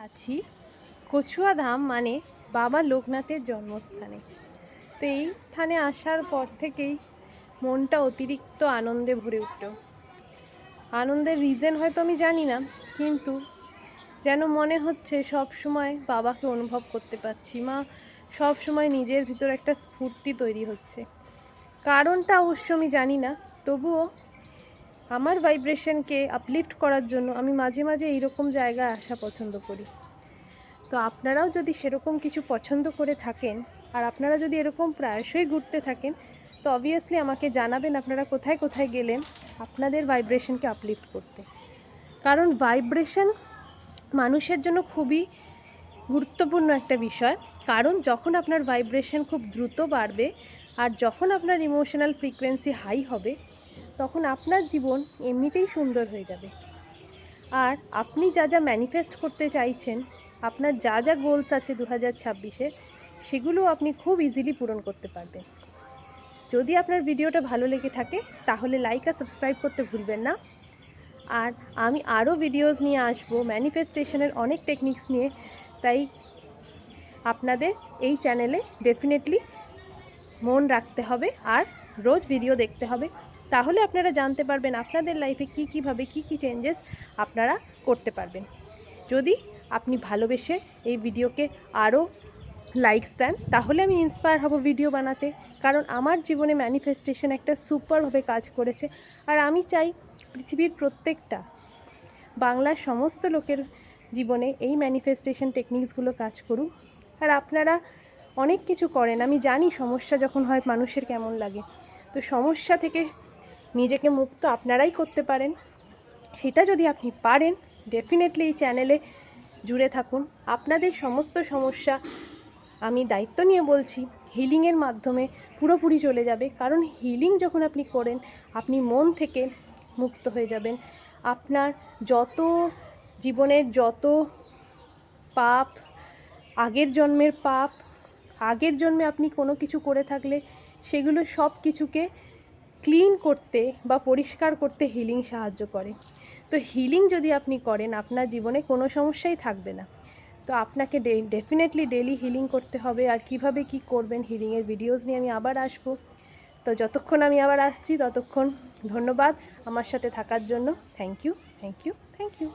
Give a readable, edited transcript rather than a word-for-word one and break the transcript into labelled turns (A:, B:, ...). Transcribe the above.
A: আছি কচুয়া ধাম মানে বাবা লোকনাথের জন্মস্থানে। তো এই স্থানে আসার পর থেকেই মনটা অতিরিক্ত আনন্দে ভরে উঠল। আনন্দের রিজন হয়তো আমি জানি না, কিন্তু যেন মনে হচ্ছে সব সময় বাবাকে অনুভব করতে পারছি। সব সময় নিজের ভিতর একটা স্ফূর্তি তৈরি হচ্ছে। কারণটা অবশ্য আমি জানি না, তবুও আমার ভাইব্রেশনকে আপলিফ্ট করার জন্য আমি মাঝে মাঝে এইরকম জায়গায় আসা পছন্দ করি। তো আপনারাও যদি সেরকম কিছু পছন্দ করে থাকেন, আর আপনারা যদি এরকম প্রায়শই ঘুরতে থাকেন, তো অবভিয়াসলি আমাকে জানাবেন আপনারা কোথায় কোথায় গেলেন আপনাদের ভাইব্রেশনকে আপলিফ্ট করতে। কারণ ভাইব্রেশন মানুষের জন্য খুবই গুরুত্বপূর্ণ একটা বিষয়। কারণ যখন আপনার ভাইব্রেশন খুব দ্রুত বাড়বে আর যখন আপনার ইমোশনাল ফ্রিকোয়েন্সি হাই হবে, তখন আপনার জীবন এমনিতেই সুন্দর হয়ে যাবে। আর আপনি যা যা ম্যানিফেস্ট করতে চাইছেন, আপনার যা যা গোলস আছে 2026-এ, সেগুলো আপনি খুব ইজিলি পূরণ করতে পারবেন। যদি আপনার ভিডিওটা ভালো লেগে থাকে তাহলে লাইক আর সাবস্ক্রাইব করতে ভুলবেন না। আর আমি আরও ভিডিওস নিয়ে আসবো ম্যানিফেস্টেশনের অনেক টেকনিক্স নিয়ে, তাই আপনাদের এই চ্যানেলে ডেফিনেটলি মন রাখতে হবে আর রোজ ভিডিও দেখতে হবে। তাহলে আপনারা জানতে পারবেন আপনাদের লাইফে কীভাবে কী চেঞ্জেস আপনারা করতে পারবেন। যদি আপনি ভালোবেসে এই ভিডিওকে আরও লাইকস দেন, তাহলে আমি ইন্সপায়ার হব ভিডিও বানাতে। কারণ আমার জীবনে ম্যানিফেস্টেশন একটা সুপারভাবে কাজ করেছে, আর আমি চাই পৃথিবীর প্রত্যেকটা বাংলার সমস্ত লোকের জীবনে এই ম্যানিফেস্টেশন টেকনিক্সগুলো কাজ করুক। আর আপনারা অনেক কিছু করেন, আমি জানি সমস্যা যখন হয় মানুষের কেমন লাগে। তো সমস্যা থেকে নিজেকে মুক্ত আপনারাই করতে পারেন। সেটা যদি আপনি পারেন, ডেফিনেটলি এই চ্যানেলে জুড়ে থাকুন। আপনাদের সমস্ত সমস্যা আমি দায়িত্ব নিয়ে বলছি হিলিংয়ের মাধ্যমে পুরোপুরি চলে যাবে। কারণ হিলিং যখন আপনি করেন, আপনি মন থেকে মুক্ত হয়ে যাবেন। আপনার যত জীবনের যত পাপ, আগের জন্মের পাপ, আগের জন্মে আপনি কোনো কিছু করে থাকলে সেগুলো সব কিছুকে ক্লিন করতে বা পরিষ্কার করতে হিলিং সাহায্য করে। তো হিলিং যদি আপনি করেন, আপনার জীবনে কোনো সমস্যাই থাকবে না। তো আপনাকে ডেফিনেটলি ডেলি হিলিং করতে হবে। আর কিভাবে কি করবেন, হিলিংয়ের ভিডিওস নিয়ে আমি আবার আসবো। তো যতক্ষণ আমি আবার আসছি ততক্ষণ ধন্যবাদ আমার সাথে থাকার জন্য। Thank you, thank you, thank you.